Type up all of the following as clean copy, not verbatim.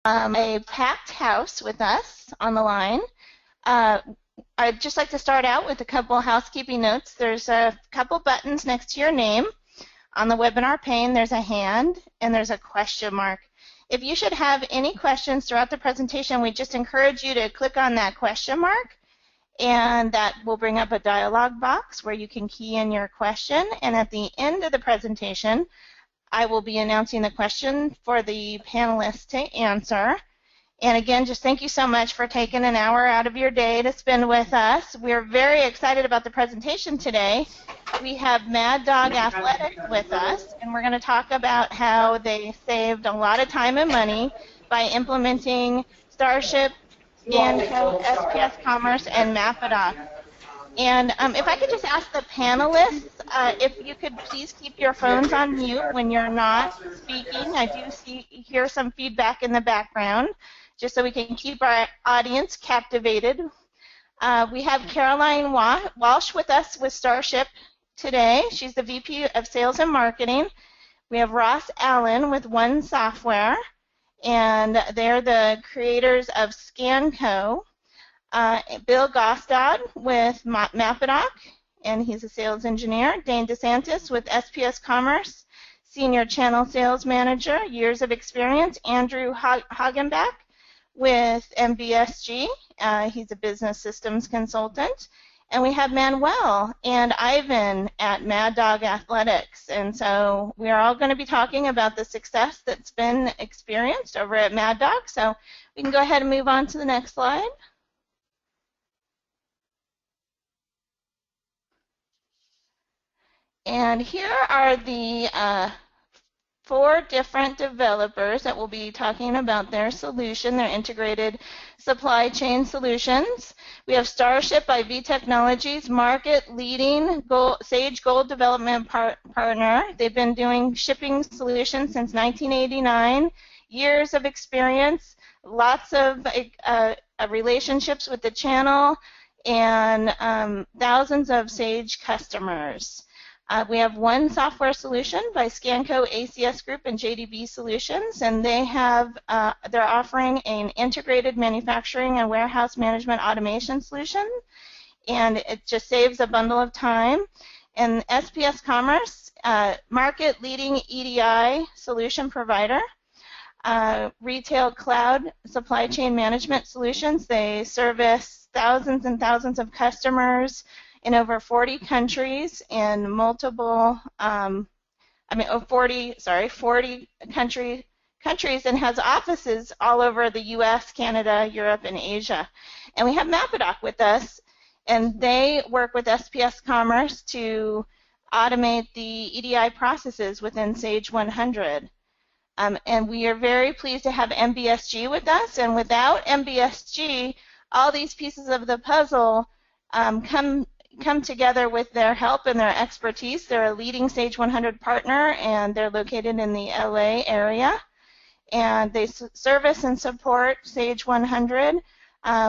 a packed house with us on the line. I'd just like to start out with a couple housekeeping notes. There's a couple buttons next to your name. On the webinar pane, there's a hand and there's a question mark. If you should have any questions throughout the presentation, we just encourage you to click on that question mark, and that will bring up a dialog box where you can key in your question. And at the end of the presentation, I will be announcing the question for the panelists to answer. And again, just thank you so much for taking an hour out of your day to spend with us. We're very excited about the presentation today. We have MAD DOGG Athletics with us, and we're going to talk about how they saved a lot of time and money by implementing Starship, ScanCo, SPS Commerce, and MAD DOGG. And if I could just ask the panelists, if you could please keep your phones on mute when you're not speaking. I do hear some feedback in the background, just so we can keep our audience captivated. We have Caroline Walsh with us with Starship today. She's the VP of Sales and Marketing. We have Ross Allen with One Software, and they're the creators of ScanCo. Bill Gostad with MAD DOGG, and he's a sales engineer. Dane DeSantis with SPS Commerce, Senior Channel Sales Manager, years of experience. Andrew Hagenbach with MBSG. He's a business systems consultant. And we have Manuel and Ivan at MAD DOGG Athletics. And so we are all going to be talking about the success that's been experienced over at MAD DOGG. So we can go ahead and move on to the next slide. And here are the 4 different developers that will be talking about their solution, their integrated supply chain solutions. We have Starship IV Technologies, market-leading Sage Gold development partner. They've been doing shipping solutions since 1989, years of experience, lots of relationships with the channel, and thousands of Sage customers. We have One Software Solution by ScanCo, ACS Group, and JDB Solutions, and they're offering an integrated manufacturing and warehouse management automation solution, and it just saves a bundle of time. And SPS Commerce, market-leading EDI solution provider, retail cloud supply chain management solutions. They service thousands and thousands of customers in over 40 countries and multiple, 40 countries, and has offices all over the U.S., Canada, Europe, and Asia. And we have MAD DOGG with us, and they work with SPS Commerce to automate the EDI processes within Sage 100. And we are very pleased to have MBSG with us, and without MBSG, all these pieces of the puzzle come together with their help and their expertise. They're a leading Sage 100 partner, and they're located in the LA area. And they service and support Sage 100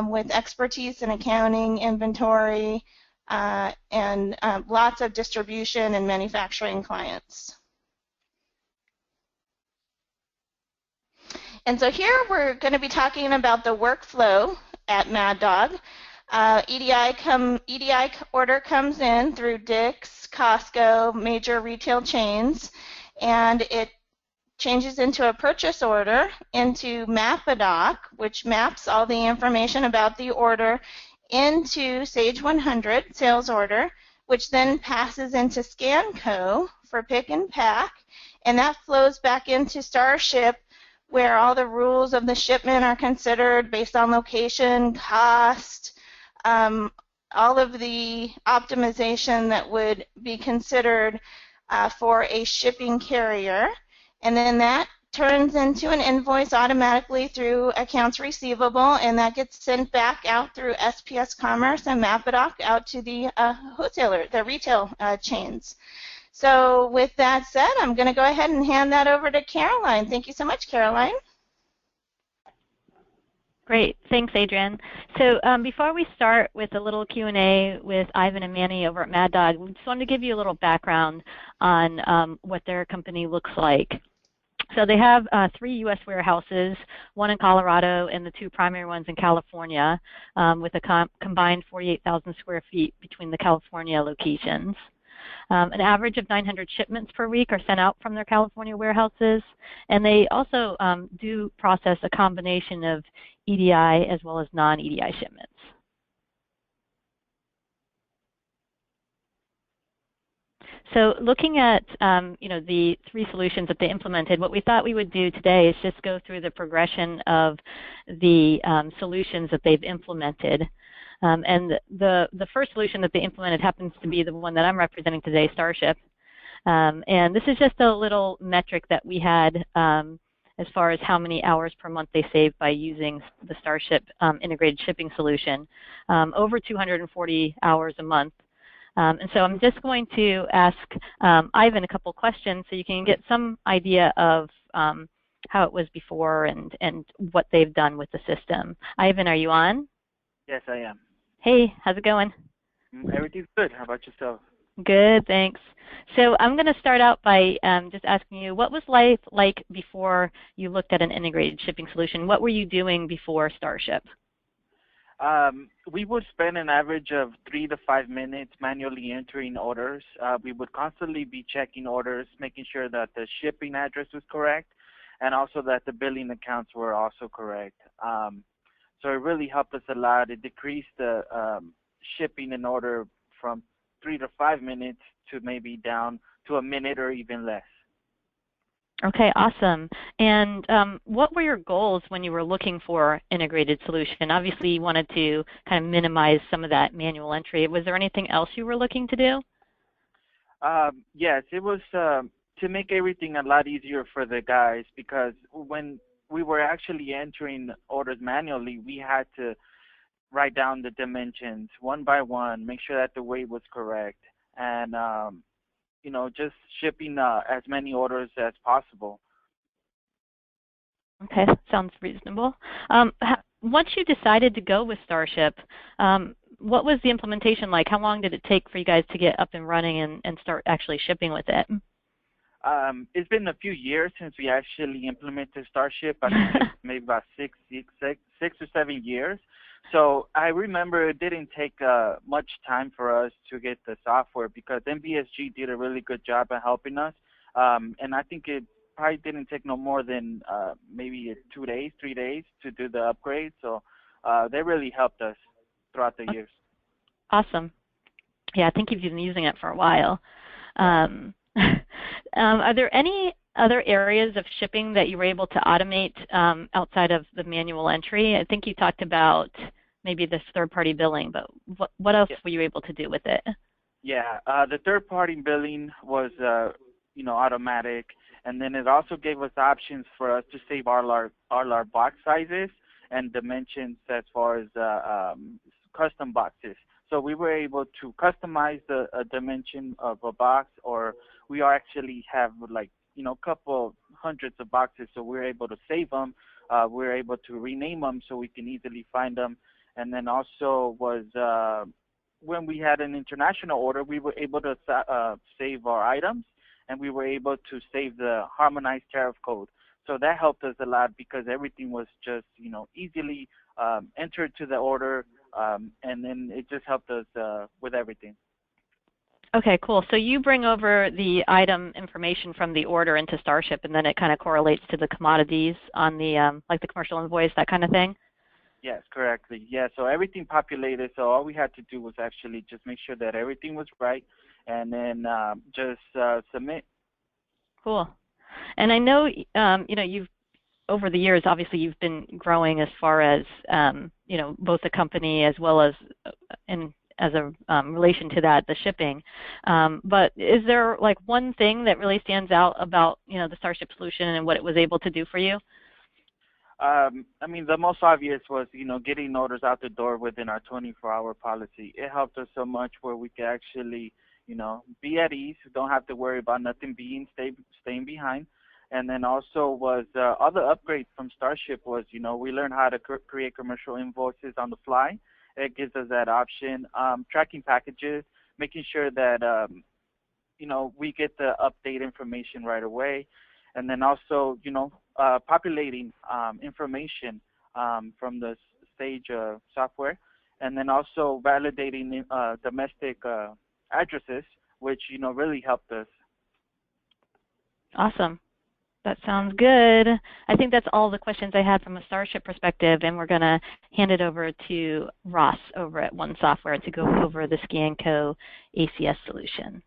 with expertise in accounting, inventory, and lots of distribution and manufacturing clients. And so here we're going to be talking about the workflow at MAD DOGG. EDI order comes in through Dick's, Costco, major retail chains, and it changes into a purchase order into MAD DOGG, which maps all the information about the order into Sage 100 sales order, which then passes into ScanCo for pick and pack, and that flows back into Starship, where all the rules of the shipment are considered based on location, cost, all of the optimization that would be considered for a shipping carrier. And then that turns into an invoice automatically through accounts receivable, and that gets sent back out through SPS Commerce and MAD DOGG out to the wholesaler, the retail chains. So with that said, I'm going to go ahead and hand that over to Caroline. Thank you so much, Caroline. Great. Thanks, Adrienne. So before we start with a little Q&A with Ivan and Manny over at MAD DOGG, we just wanted to give you a little background on what their company looks like. So they have 3 U.S. warehouses, one in Colorado and the 2 primary ones in California, with a combined 48,000 square feet between the California locations. An average of 900 shipments per week are sent out from their California warehouses, and they also do process a combination of EDI as well as non-EDI shipments. So looking at the 3 solutions that they implemented, what we thought we would do today is just go through the progression of the solutions that they've implemented. And the first solution that they implemented happens to be the one that I'm representing today, Starship. And this is just a little metric that we had as far as how many hours per month they saved by using the Starship integrated shipping solution, over 240 hours a month. And so I'm just going to ask Ivan a couple questions so you can get some idea of how it was before and what they've done with the system. Ivan, are you on? Yes, I am. Hey, how's it going? Everything's good. How about yourself? Good, thanks. So I'm going to start out by just asking you, what was life like before you looked at an integrated shipping solution? What were you doing before Starship? We would spend an average of 3 to 5 minutes manually entering orders. We would constantly be checking orders, making sure that the shipping address was correct, and also that the billing accounts were also correct. So it really helped us a lot. It decreased the shipping in order from 3 to 5 minutes to maybe down to a minute or even less. Okay, awesome. And what were your goals when you were looking for integrated solution? Obviously, you wanted to kind of minimize some of that manual entry. Was there anything else you were looking to do? Yes, it was to make everything a lot easier for the guys, because when we were actually entering orders manually, we had to write down the dimensions one by one, make sure that the weight was correct, and just shipping as many orders as possible. Okay, sounds reasonable. Once you decided to go with Starship, what was the implementation like? How long did it take for you guys to get up and running and start actually shipping with it? It's been a few years since we actually implemented Starship. I think it's maybe about 6 or 7 years. So I remember it didn't take much time for us to get the software, because MBSG did a really good job at helping us. And I think it probably didn't take no more than maybe 2 days, 3 days to do the upgrade. So they really helped us throughout the years. Awesome. Yeah, I think you've been using it for a while. Are there any other areas of shipping that you were able to automate outside of the manual entry? I think you talked about maybe this third-party billing, but what else were you able to do with it? Yeah, the third-party billing was automatic, and then it also gave us options for us to save all our box sizes and dimensions as far as custom boxes. So we were able to customize the dimension of a box, or we actually have a couple hundreds of boxes, so we're able to save them. We're able to rename them so we can easily find them. And then also was when we had an international order, we were able to save our items, and we were able to save the harmonized tariff code. So that helped us a lot, because everything was just easily entered to the order, and then it just helped us with everything. Okay, cool. So you bring over the item information from the order into Starship, and then it kind of correlates to the commodities on the like the commercial invoice, that kind of thing? Yes, correctly. Yeah, so everything populated, so all we had to do was actually just make sure that everything was right, and then just submit. Cool. And I know, you've over the years, obviously, you've been growing as far as, both the company as well as as a relation to that, the shipping. But is there one thing that really stands out about, the Starship solution and what it was able to do for you? The most obvious was, getting orders out the door within our 24-hour policy. It helped us so much where we could actually, be at ease, don't have to worry about nothing staying behind. And then also was all the upgrades from Starship was, we learned how to create commercial invoices on the fly. It gives us that option. Tracking packages, making sure that, we get the update information right away. and then also, populating information from the Sage software, and then also validating domestic addresses, which really helped us. Awesome. That sounds good. I think that's all the questions I had from a Starship perspective, and we're going to hand it over to Ross over at One Software to go over the ScanCo ACS solution.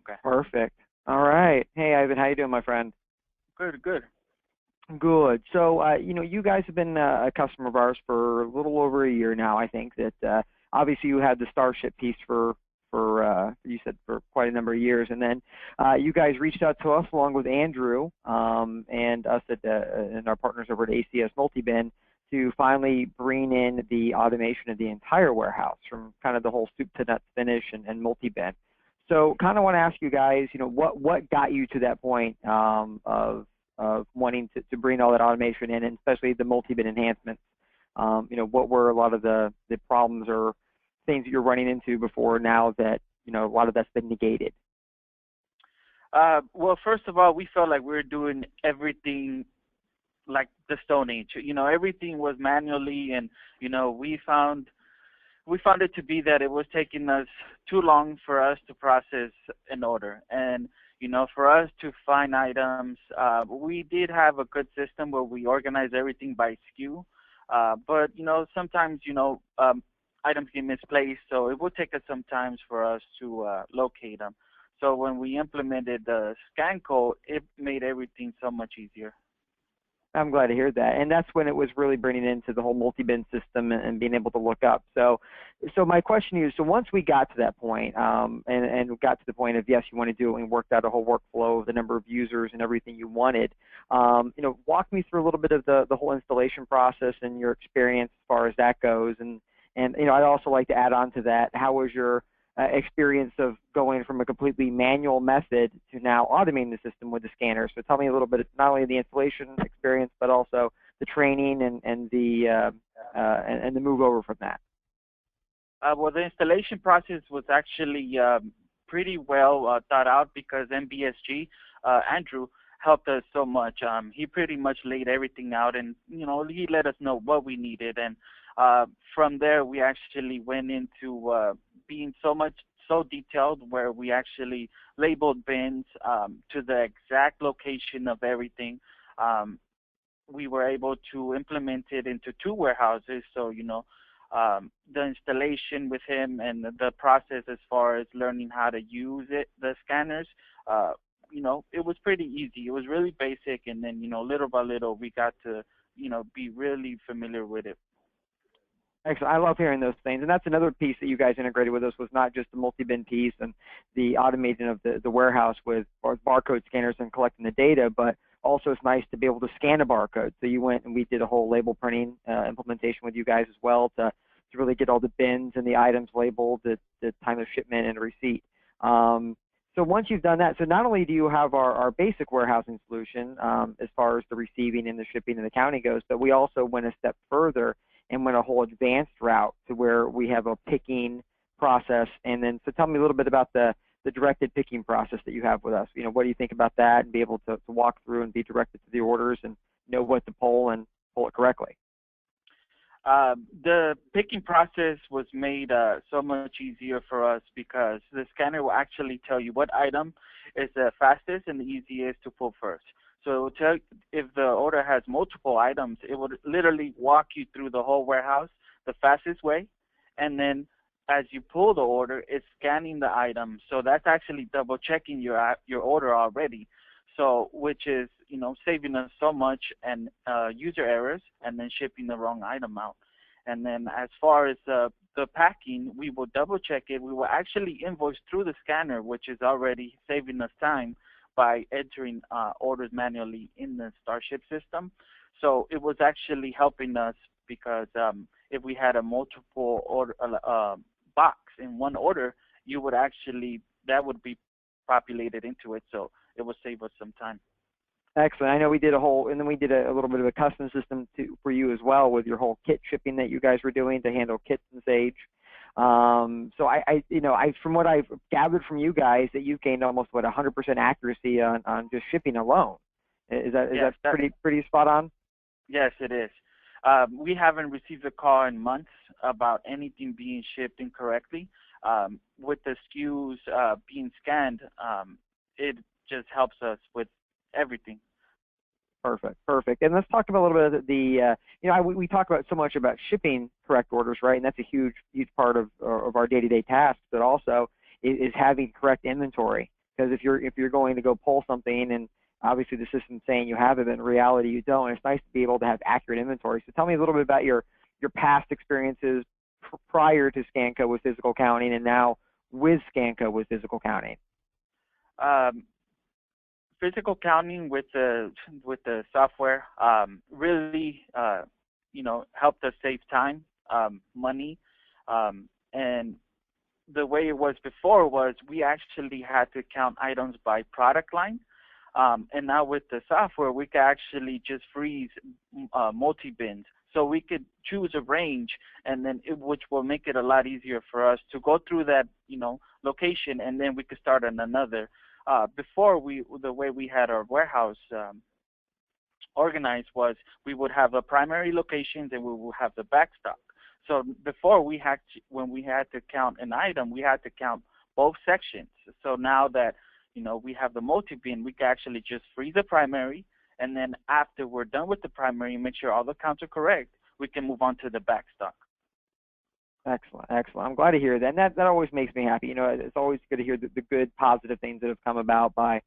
Okay. Perfect. All right. Hey, Ivan, how you doing, my friend? Good, good. Good. So, you guys have been a customer of ours for a little over a year now. I think that obviously you had the Starship piece for you said for quite a number of years, and then you guys reached out to us along with Andrew and us and our partners over at ACS Multibin to finally bring in the automation of the entire warehouse, from kind of the whole soup to nuts finish and multi-bin. So kind of want to ask you guys, what got you to that point of wanting to bring all that automation in, and especially the multi-bin enhancements? What were a lot of the problems or things that you're running into before now that, a lot of that's been negated? Well, first of all, we felt like we were doing everything like the Stone Age. Everything was manually, and, we found it to be that it was taking us too long for us to process an order. And, for us to find items, we did have a good system where we organized everything by SKU. But, sometimes, items get misplaced, so it would take us some time for us to locate them. So when we implemented the ScanCo, it made everything so much easier. I'm glad to hear that. And that's when it was really bringing into the whole multi-bin system and being able to look up. So my question to you, so once we got to that point, and got to the point of, yes, you want to do it, and worked out a whole workflow of the number of users and everything you wanted, walk me through a little bit of the whole installation process and your experience as far as that goes. And I'd also like to add on to that, how was your experience of going from a completely manual method to now automating the system with the scanner? So tell me a little bit, not only the installation experience, but also the training and the move over from that. Well, the installation process was actually pretty well thought out, because MBSG, Andrew, helped us so much. He pretty much laid everything out, and he let us know what we needed, and from there we actually went into being so detailed, where we actually labeled bins to the exact location of everything. We were able to implement it into 2 warehouses, so the installation with him and the process as far as learning how to use the scanners, it was pretty easy. It was really basic, and then little by little we got to be really familiar with it. Excellent. I love hearing those things. And that's another piece that you guys integrated with us, was not just the multi-bin piece and the automating of the warehouse with barcode scanners and collecting the data, but also it's nice to be able to scan a barcode. So you went and we did a whole label printing implementation with you guys as well to really get all the bins and the items labeled, the time of shipment and receipt. So once you've done that, so not only do you have our basic warehousing solution as far as the receiving and the shipping and the counting goes, but we also went a step further and went a whole advanced route to where we have a picking process. And then, so tell me a little bit about the directed picking process that you have with us. What do you think about that, and be able to walk through and be directed to the orders and know what to pull and pull it correctly? The picking process was made so much easier for us, because the scanner will actually tell you what item is the fastest and the easiest to pull first. So it will tell if the order has multiple items, it would literally walk you through the whole warehouse the fastest way, and then as you pull the order, it's scanning the item. So that's actually double checking your order already. So which is saving us so much and user errors, and then shipping the wrong item out. And then as far as the packing, we will double check it. We will actually invoice through the scanner, which is already saving us time by entering orders manually in the Starship system. So it was actually helping us, because if we had a multiple order box in one order, that would be populated into it. So it would save us some time. Excellent. I know we did and then we did a little bit of a custom system for you as well, with your whole kit shipping that you guys were doing to handle kits and Sage. So I from what I've gathered from you guys, that you've gained almost 100% accuracy on just shipping alone. Is that Yes, pretty spot on? Yes, it is. We haven't received a call in months about anything being shipped incorrectly. With the SKUs being scanned, it just helps us with everything. Perfect. And let's talk about a little bit of the, we talk about so much about shipping correct orders, right? And that's a huge part of our day-to-day tasks, but also is having correct inventory. Because if you're going to go pull something and obviously the system's saying you have it, but in reality you don't, and it's nice to be able to have accurate inventory. So tell me a little bit about your past experiences prior to ScanCo with physical counting and now with ScanCo with physical counting. Physical counting with the software really helped us save time, money, and the way it was before was we actually had to count items by product line, and now with the software we can actually just freeze multi-bins, so we could choose a range, and then which will make it a lot easier for us to go through that location, and then we could start on another. Before, the way we had our warehouse organized was we would have a primary location, and we would have the backstock. So before when we had to count an item, we had to count both sections. So now that we have the multi-bin, we can actually just freeze the primary, and then after we're done with the primary and make sure all the counts are correct, we can move on to the backstock. Excellent. I'm glad to hear that. And that always makes me happy. It's always good to hear the good, positive things that have come about by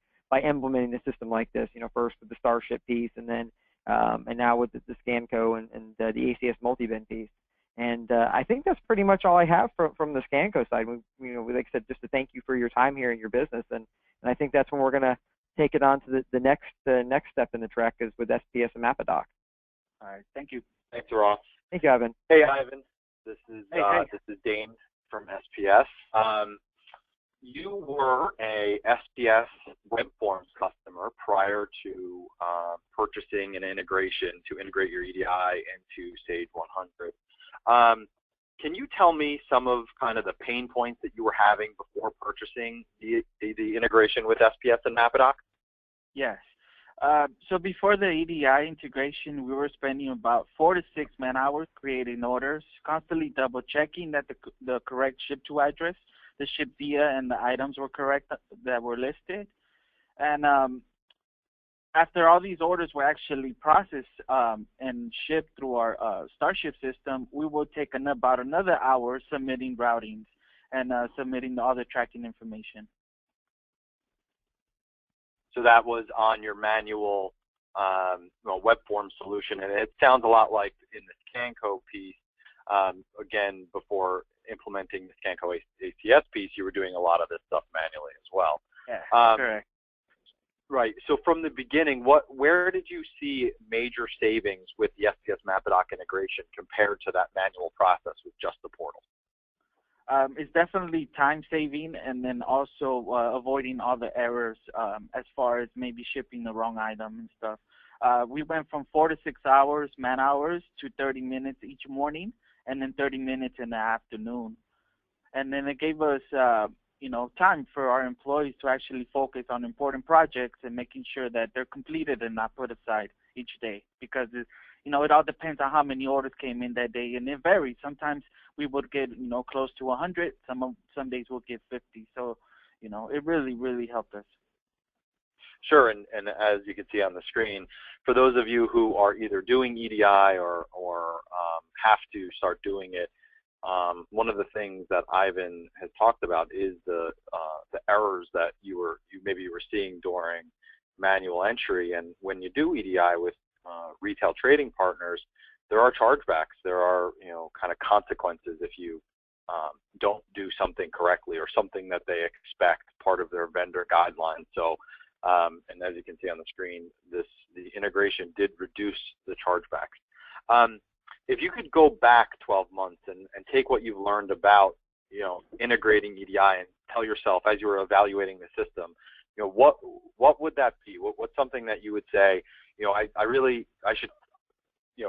implementing a system like this. First with the Starship piece, and then and now with the ScanCo and the ACS multi-bin piece. And I think that's pretty much all I have from the ScanCo side. Like I said, just to thank you for your time here in your business, and I think that's when we're going to take it on to the next step in the trek is with SPS and MAD DOGG. All right. Thank you. Thanks, Ross. Thank you, Ivan. Hey, Ivan. This is hey. This is Dane from SPS. You were a SPS web forms customer prior to purchasing an integration to integrate your EDI into Sage 100. Can you tell me some of kind of the pain points that you were having before purchasing the integration with SPS and MAD DOGG? Yes. So before the EDI integration, we were spending about 4 to 6 man-hours creating orders, constantly double-checking that the correct ship-to address, the ship via, and the items were correct that were listed. And after all these orders were actually processed and shipped through our Starship system, we will take about another hour submitting routings and submitting all the tracking information. So that was on your manual web form solution, and it sounds a lot like in the ScanCo piece. Again, before implementing the ScanCo ACS piece, you were doing a lot of this stuff manually as well. Yeah, correct. Right. So from the beginning, where did you see major savings with the SPS MAD DOGG integration compared to that manual process with just the portal? It's definitely time saving, and then also avoiding all the errors as far as maybe shipping the wrong item and stuff. We went from 4 to 6 hours, man hours, to 30 minutes each morning, and then 30 minutes in the afternoon. And then it gave us, time for our employees to actually focus on important projects and making sure that they're completed and not put aside each day, because it all depends on how many orders came in that day, and it varies. Sometimes we would get, close to 100. Some days we'll get 50. So, it really, really helped us. Sure, and as you can see on the screen, for those of you who are either doing EDI or have to start doing it, one of the things that Ivan has talked about is the errors that you maybe were seeing during manual entry. And when you do EDI with retail trading partners, there are chargebacks. There are kind of consequences if you don't do something correctly or something that they expect, part of their vendor guidelines. So, and as you can see on the screen, the integration did reduce the chargebacks. If you could go back 12 months and take what you've learned about integrating EDI and tell yourself as you were evaluating the system, what would that be? What's something that you would say, I should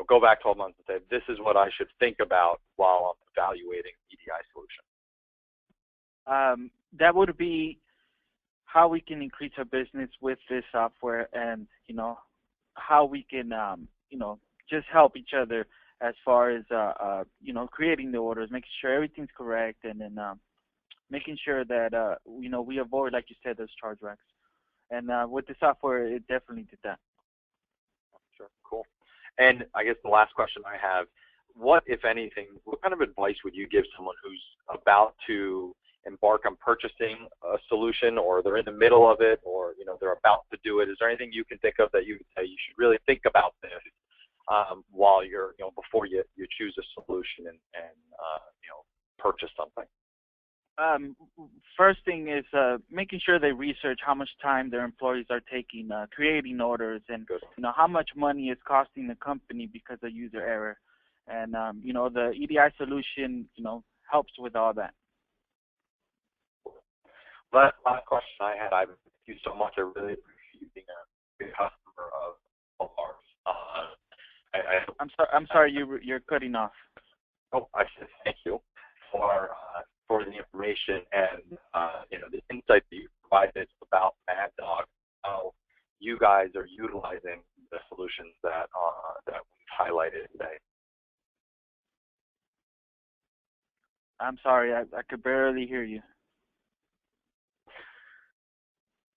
go back 12 months and say, this is what I should think about while I'm evaluating EDI solution? That would be how we can increase our business with this software, and how we can just help each other as far as creating the orders, making sure everything's correct, and then making sure that we avoid, like you said, those chargebacks. And with the software, it definitely did that. Sure, cool. And I guess the last question I have, what, if anything, what kind of advice would you give someone who's about to embark on purchasing a solution, or they're in the middle of it, or they're about to do it? Is there anything you can think of that you would say you should really think about this while you're before you choose a solution and purchase something? First thing is making sure they research how much time their employees are taking creating orders, and how much money is costing the company because of user error. And the EDI solution helps with all that. Last question I had. I thank you so much. I really appreciate you being a good customer of ours. I'm sorry, you're cutting off. Oh, I said thank you for the information and the insight that you provided about Mad Dog, how you guys are utilizing the solutions that we've highlighted today. I'm sorry, I could barely hear you.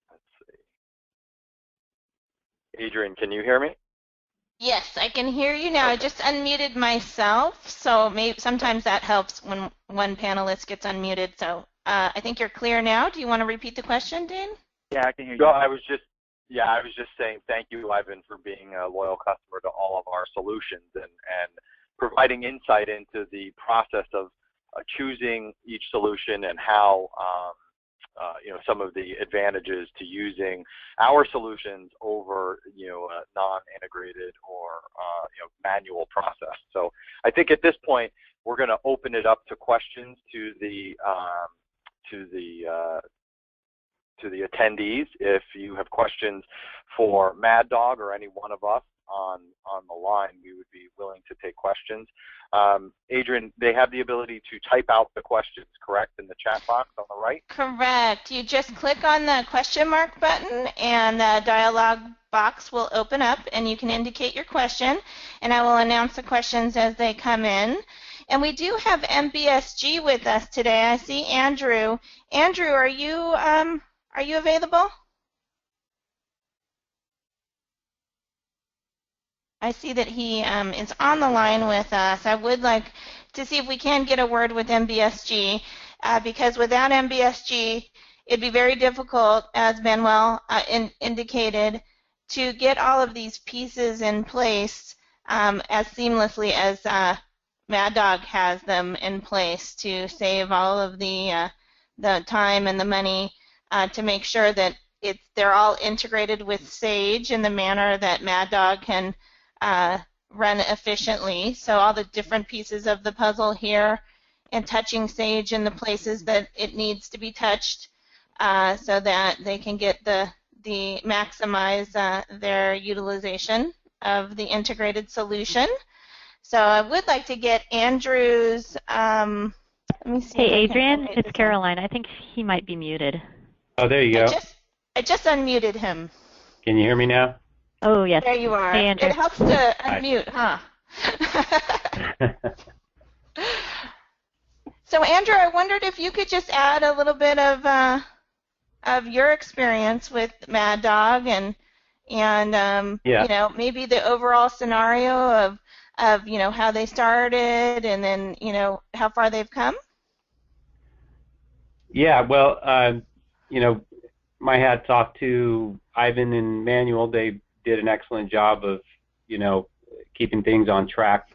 Let's see. Adrian, can you hear me? Yes, I can hear you now. Okay. I just unmuted myself, so maybe sometimes that helps when one panelist gets unmuted. So I think you're clear now. Do you want to repeat the question, Dane? Yeah, I can hear you. No, I was just saying thank you, Ivan, for being a loyal customer to all of our solutions and providing insight into the process of choosing each solution and how some of the advantages to using our solutions over a non-integrated or manual process. So I think at this point we're going to open it up to questions to the attendees. If you have questions for Mad Dog or any one of us on the line, we would be willing to take questions. Adrian, they have the ability to type out the questions, correct, in the chat box on the right? Correct. You just click on the question mark button and the dialog box will open up and you can indicate your question, and I will announce the questions as they come in. And we do have MBSG with us today. I see Andrew. Andrew, are you available? I see that he is on the line with us. I would like to see if we can get a word with MBSG, because without MBSG, it'd be very difficult, as Manuel indicated, to get all of these pieces in place as seamlessly as Mad Dog has them in place to save all of the time and the money to make sure that they're all integrated with Sage in the manner that Mad Dog can run efficiently. So all the different pieces of the puzzle here, and touching Sage in the places that it needs to be touched, so that they can get the maximize their utilization of the integrated solution. So I would like to get Andrew's. Let me see. Hey, Adrian, it's Caroline. I think he might be muted. Oh, there you go. I just unmuted him. Can you hear me now? Oh, yes. There you are. Hey, Andrew. It helps to unmute, huh? So, Andrew, I wondered if you could just add a little bit of your experience with Mad Dog and maybe the overall scenario of how they started and then how far they've come. Yeah, well, my hat's off to Ivan and Manuel. They did an excellent job of, keeping things on track,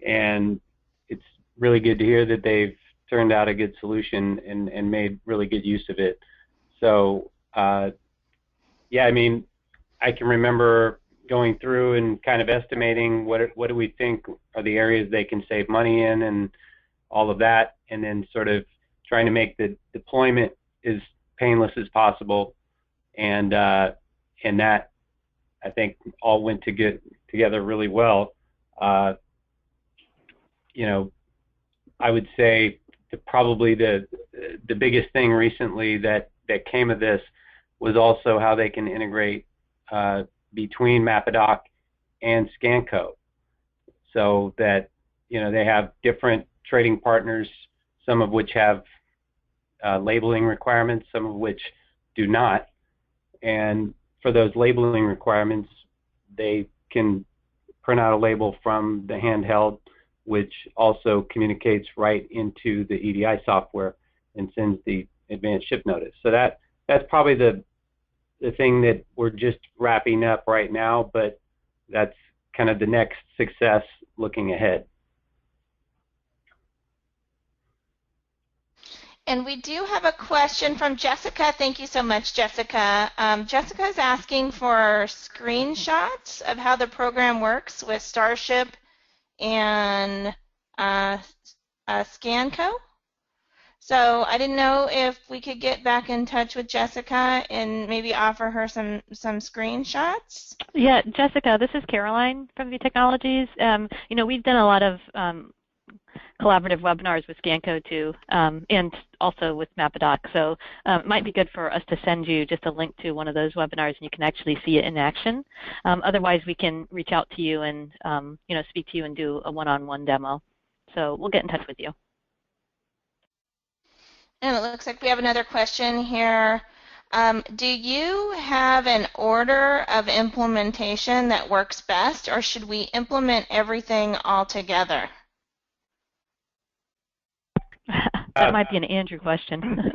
and it's really good to hear that they've turned out a good solution and made really good use of it. So, yeah, I mean, I can remember going through and kind of estimating what do we think are the areas they can save money in and all of that, and then sort of trying to make the deployment as painless as possible, and that I think all went together really well. I would say probably the biggest thing recently that that came of this was also how they can integrate between MAPADOC and ScanCo, so that they have different trading partners, some of which have labeling requirements, some of which do not. And for those labeling requirements, they can print out a label from the handheld, which also communicates right into the EDI software and sends the advanced ship notice. So that's probably the thing that we're just wrapping up right now, but that's kind of the next success looking ahead. And we do have a question from Jessica. Thank you so much, Jessica. Jessica is asking for screenshots of how the program works with Starship and ScanCo. So I didn't know if we could get back in touch with Jessica and maybe offer her some screenshots. Yeah, Jessica, this is Caroline from V Technologies. We've done a lot of collaborative webinars with ScanCo too, and also with MAPADOC. So it might be good for us to send you just a link to one of those webinars, and you can actually see it in action. Otherwise, we can reach out to you and speak to you and do a one-on-one demo. So we'll get in touch with you. And it looks like we have another question here. Do you have an order of implementation that works best, or should we implement everything all together? That might be an Andrew question.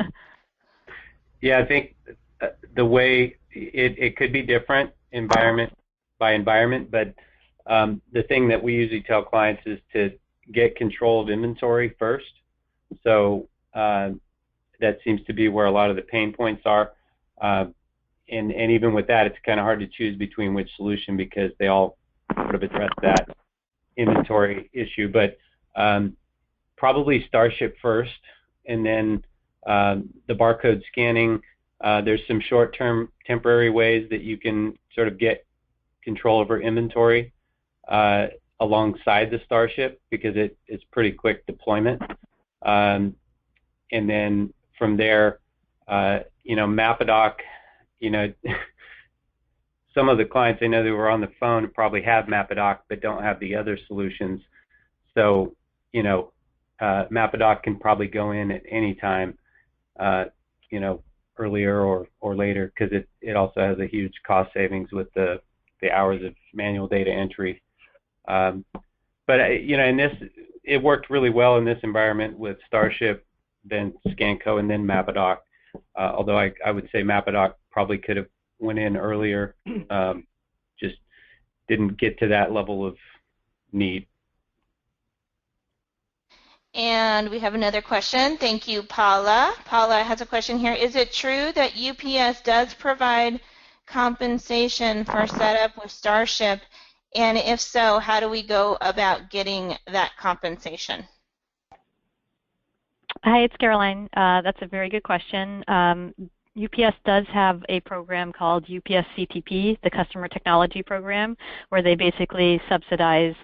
Yeah, I think the way it could be different environment by environment, but the thing that we usually tell clients is to get control of inventory first. So that seems to be where a lot of the pain points are. And even with that, it's kind of hard to choose between which solution because they all sort of address that inventory issue. But probably Starship first, and then the barcode scanning. There's some short-term temporary ways that you can sort of get control over inventory alongside the Starship because it's pretty quick deployment. And then from there, MAPADOC, some of the clients I know that were on the phone probably have MAPADOC but don't have the other solutions. So, MAPADOC can probably go in at any time, earlier or later, because it also has a huge cost savings with the hours of manual data entry. But in this, it worked really well in this environment with Starship, then ScanCo, and then MAPADOC. Although I would say MAPADOC probably could have went in earlier, just didn't get to that level of need. And we have another question. Thank you, Paula. Paula has a question here. Is it true that UPS does provide compensation for setup with Starship? And if so, how do we go about getting that compensation? Hi, it's Caroline. That's a very good question. UPS does have a program called UPS CTP, the Customer Technology Program, where they basically subsidize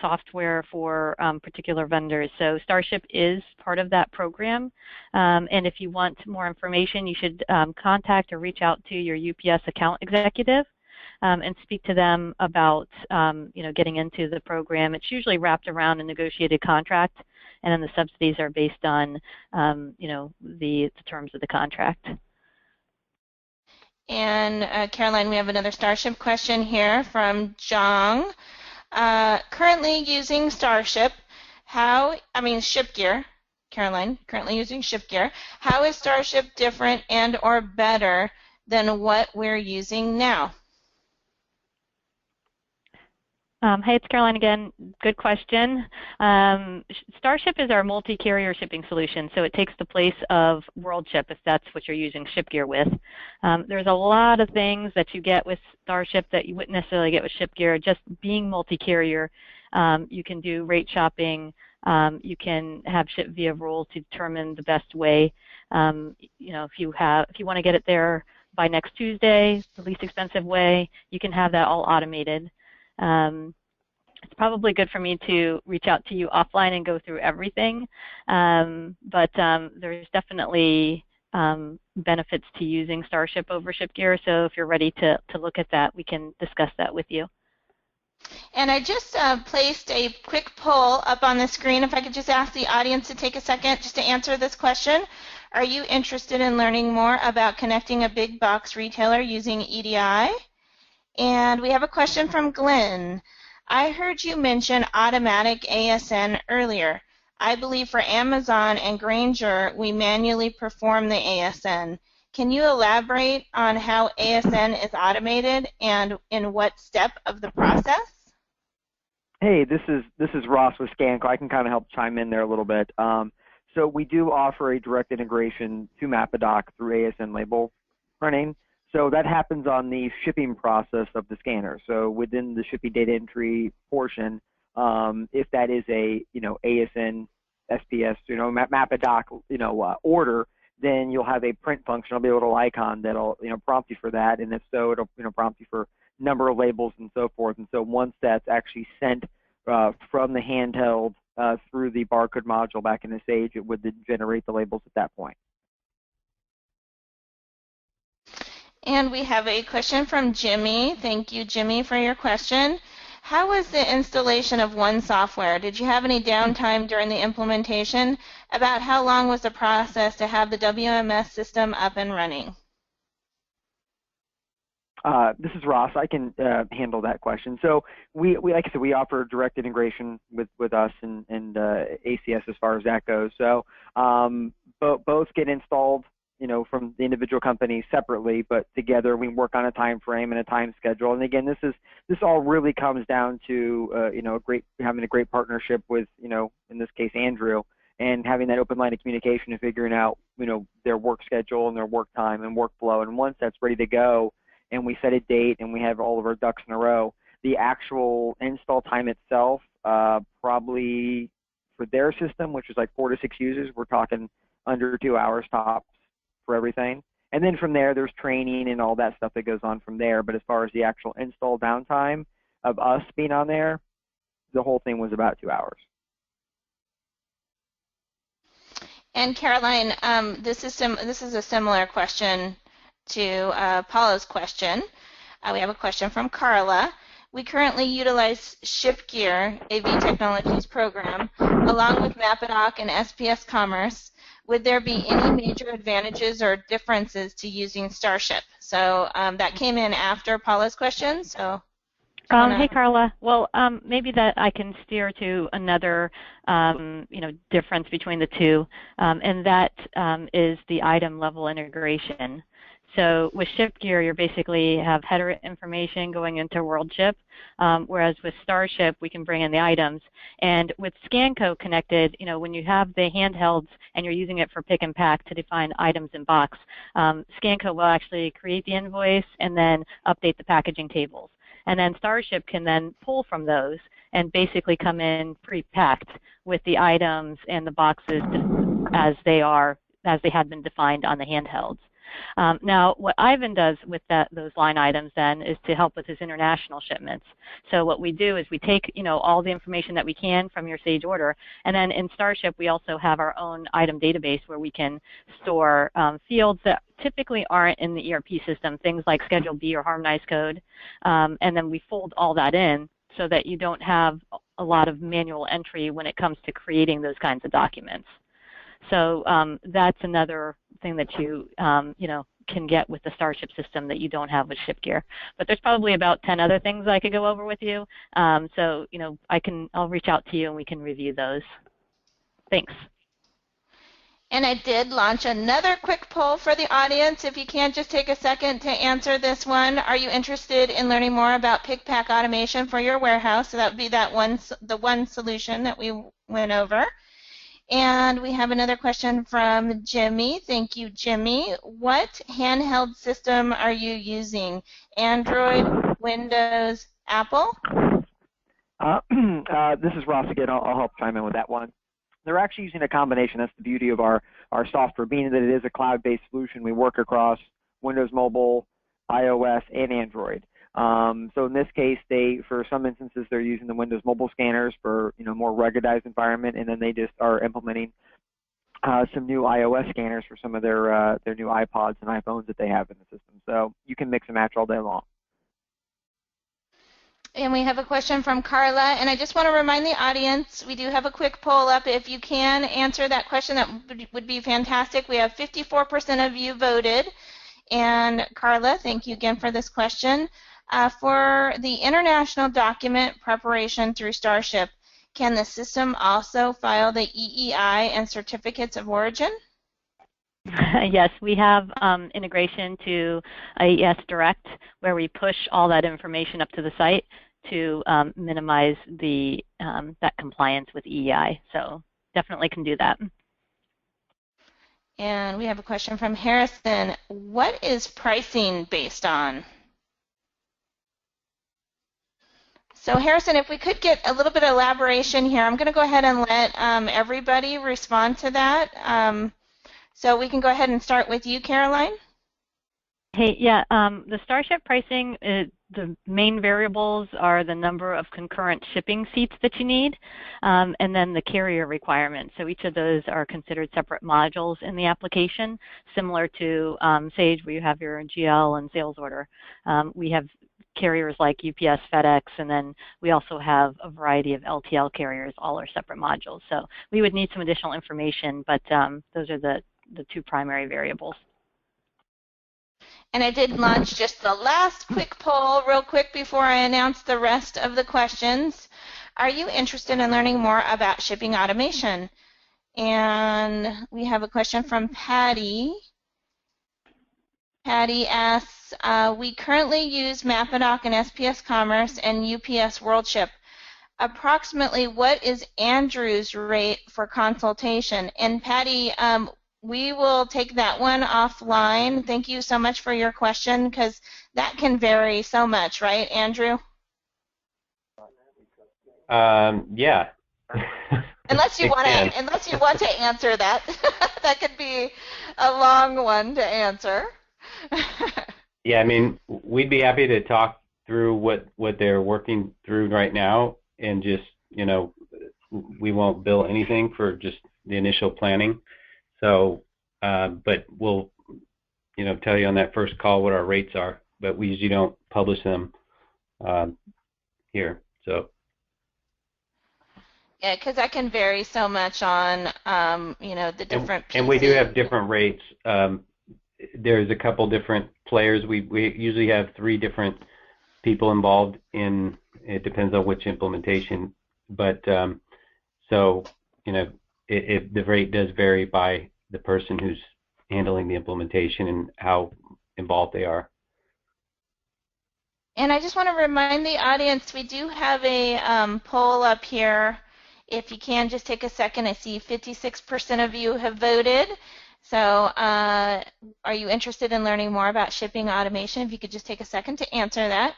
software for particular vendors. So Starship is part of that program. And if you want more information, you should contact or reach out to your UPS account executive and speak to them about getting into the program. It's usually wrapped around a negotiated contract, and then the subsidies are based on the terms of the contract. And Caroline, we have another Starship question here from Jong. Currently using Starship, ShipGear, Caroline, currently using ShipGear, how is Starship different and or better than what we're using now? Hey, it's Caroline again. Good question. Starship is our multi-carrier shipping solution, so it takes the place of WorldShip if that's what you're using ShipGear with. There's a lot of things that you get with Starship that you wouldn't necessarily get with ShipGear. Just being multi-carrier, you can do rate shopping. You can have ship via rule to determine the best way. If you want to get it there by next Tuesday, the least expensive way, you can have that all automated. It's probably good for me to reach out to you offline and go through everything, but there's definitely benefits to using Starship over ShipGear. So if you're ready to look at that, we can discuss that with you. And I just placed a quick poll up on the screen. If I could just ask the audience to take a second just to answer this question. Are you interested in learning more about connecting a big box retailer using EDI? And we have a question from Glenn. I heard you mention automatic ASN earlier. I believe for Amazon and Grainger, we manually perform the ASN. Can you elaborate on how ASN is automated and in what step of the process? Hey, this is Ross with ScanCo. I can kind of help chime in there a little bit. So we do offer a direct integration to MAD DOGG through ASN label printing. So that happens on the shipping process of the scanner. So within the shipping data entry portion, if that is a ASN SPS MAD DOGG order, then you'll have a print function. It'll be a little icon that'll prompt you for that, and if so, it'll prompt you for number of labels and so forth. And so once that's actually sent from the handheld through the barcode module back in the Sage, it would then generate the labels at that point. And we have a question from Jimmy. Thank you, Jimmy, for your question. How was the installation of One software? Did you have any downtime during the implementation? About how long was the process to have the WMS system up and running? This is Ross. I can handle that question. So we like I said, we offer direct integration with us and ACS as far as that goes. So both get installed from the individual companies separately, but together we work on a time frame and a time schedule. And again, this all really comes down to having a great partnership with in this case Andrew, and having that open line of communication and figuring out their work schedule and their work time and workflow. And once that's ready to go, and we set a date and we have all of our ducks in a row, the actual install time itself, probably for their system, which is like 4 to 6 users, we're talking under 2 hours tops for everything. And then from there, there's training and all that stuff that goes on from there. But as far as the actual install downtime of us being on there, the whole thing was about 2 hours. And Caroline, this is a similar question to Paula's question. We have a question from Carla. We currently utilize ShipGear AV Technologies program along with MAD DOGG and SPS Commerce. Would there be any major advantages or differences to using Starship? So that came in after Paula's question. So. Hey, Carla. Well, maybe that I can steer to another, difference between the two, and that is the item level integration. So with ShipGear, you basically have header information going into WorldShip, whereas with Starship, we can bring in the items. And with ScanCo connected, when you have the handhelds and you're using it for pick and pack to define items in box, ScanCo will actually create the invoice and then update the packaging tables. And then Starship can then pull from those and basically come in pre-packed with the items and the boxes as they had been defined on the handhelds. Now, what Ivan does with those line items then is to help with his international shipments. So what we do is we take, all the information that we can from your Sage order, and then in Starship we also have our own item database where we can store fields that typically aren't in the ERP system, things like Schedule B or harmonized code, and then we fold all that in so that you don't have a lot of manual entry when it comes to creating those kinds of documents. So that's another thing that you can get with the Starship system that you don't have with ShipGear. But there's probably about 10 other things I could go over with you. So I'll reach out to you and we can review those. Thanks. And I did launch another quick poll for the audience. If you can just take a second to answer this one. Are you interested in learning more about pick pack automation for your warehouse? So that would be the one solution that we went over. And we have another question from Jimmy. Thank you, Jimmy. What handheld system are you using? Android, Windows, Apple? This is Ross again. I'll help chime in with that one. They're actually using a combination. That's the beauty of our software, being that it is a cloud-based solution. We work across Windows Mobile, iOS, and Android. So in this case, for some instances, they're using the Windows Mobile scanners for more ruggedized environment, and then they just are implementing some new iOS scanners for some of their new iPods and iPhones that they have in the system. So you can mix and match all day long. And we have a question from Carla, and I just want to remind the audience, we do have a quick poll up. If you can answer that question, that would be fantastic. We have 54% of you voted. And Carla, thank you again for this question. For the international document preparation through Starship, can the system also file the EEI and certificates of origin? Yes, we have integration to IES Direct, where we push all that information up to the site to minimize the that compliance with EEI. So definitely can do that. And we have a question from Harrison. What is pricing based on? So Harrison, if we could get a little bit of elaboration here, I'm going to go ahead and let everybody respond to that. So we can go ahead and start with you, Caroline. Hey, yeah, the Starship pricing, the main variables are the number of concurrent shipping seats that you need, and then the carrier requirements. So each of those are considered separate modules in the application, similar to Sage, where you have your GL and sales order. We have carriers like UPS, FedEx, and then we also have a variety of LTL carriers, all are separate modules. So we would need some additional information, but those are the two primary variables. And I did launch just the last quick poll real quick before I announce the rest of the questions. Are you interested in learning more about shipping automation? And we have a question from Patty. Patty asks, we currently use MAD DOGG and SPS Commerce and UPS WorldShip. Approximately what is Andrew's rate for consultation? And Patty, we will take that one offline. Thank you so much for your question, because that can vary so much, right, Andrew? Yeah. Unless you want to answer that, that could be a long one to answer. Yeah, I mean, we'd be happy to talk through what they're working through right now, and just, you know, we won't bill anything for just the initial planning. So, but we'll, you know, tell you on that first call what our rates are, but we usually don't publish them here. So. Yeah, because that can vary so much on, you know, the different pieces. And we do have different rates. There's a couple different players. We usually have 3 different people involved in. It depends on which implementation, but so, you know, the rate does vary by the person who's handling the implementation and how involved they are. And I just want to remind the audience, we do have a poll up here. If you can, just take a second. I see 56% of you have voted. So are you interested in learning more about shipping automation? If you could just take a second to answer that.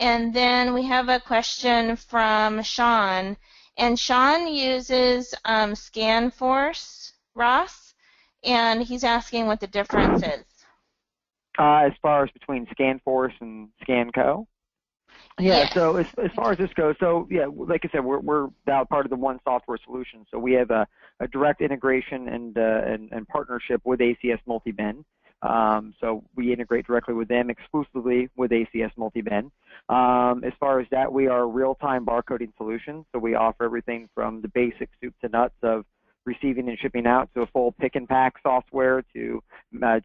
And then we have a question from Sean. And Sean uses ScanForce, Ross, and he's asking what the difference is. As far as between ScanForce and ScanCo? Yeah, Yes. so as far as this goes, so yeah, like I said, we're now part of the one software solution. So we have a direct integration and partnership with ACS Multibin. So we integrate directly with them exclusively with ACS Multibin. As far as that, we are a real-time barcoding solution. So we offer everything from the basic soup to nuts of receiving and shipping out, so full pick and pack software to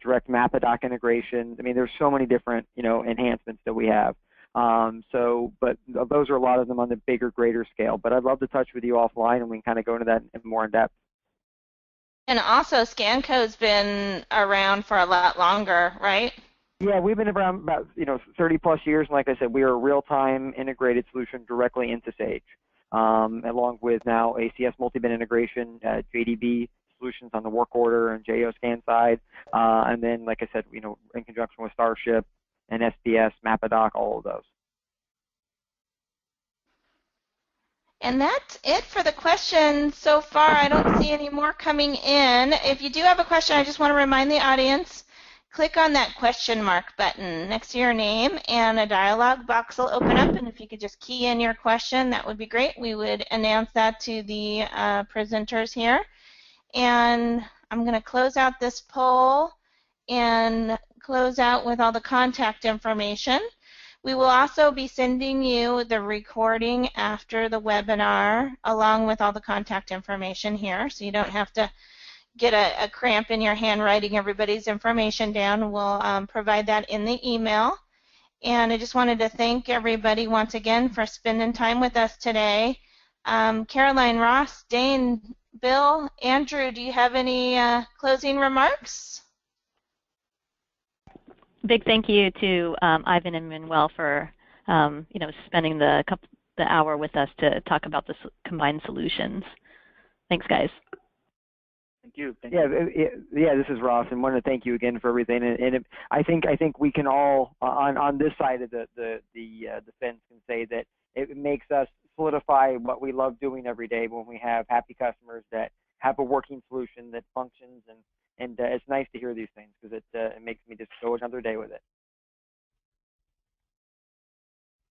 direct MAD DOGG integration. I mean, there's so many different, you know, enhancements that we have. But those are a lot of them on the bigger, greater scale. But I'd love to touch with you offline, and we can kind of go into that more in depth. And also, ScanCo's been around for a lot longer, right? Yeah, we've been around about 30 plus years. And like I said, we are a real-time integrated solution directly into Sage, along with now ACS Multibin integration, JDB solutions on the work order and JO scan side, and then like I said, in conjunction with Starship and SPS, MAD DOGG, all of those. And that's it for the questions so far. I don't see any more coming in. If you do have a question, I just want to remind the audience, click on that question mark button next to your name, and a dialog box will open up. And if you could just key in your question, that would be great. We would announce that to the presenters here. and I'm going to close out this poll and close out with all the contact information. We will also be sending you the recording after the webinar along with all the contact information here, so you don't have to get a cramp in your hand writing everybody's information down. We'll provide that in the email. And I just wanted to thank everybody once again for spending time with us today. Caroline, Ross, Dane, Bill, Andrew, do you have any closing remarks? Big thank you to Ivan and Manuel for spending the hour with us to talk about the combined solutions. Thanks, guys. Thank you. This is Ross, and want to thank you again for everything. And I think we can all on this side of the fence can say that it makes us solidify what we love doing every day when we have happy customers that have a working solution that functions, and it's nice to hear these things because it makes me just go another day with it.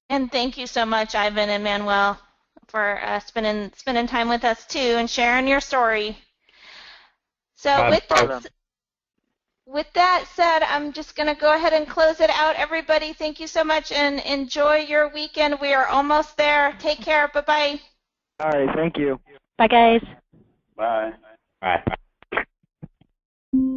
And thank you so much, Ivan and Manuel, for spending time with us too and sharing your story. So with that said, I'm just going to go ahead and close it out. Everybody, thank you so much and enjoy your weekend. We are almost there. Take care. Bye-bye. All right. Thank you. Bye, guys. Bye. Bye.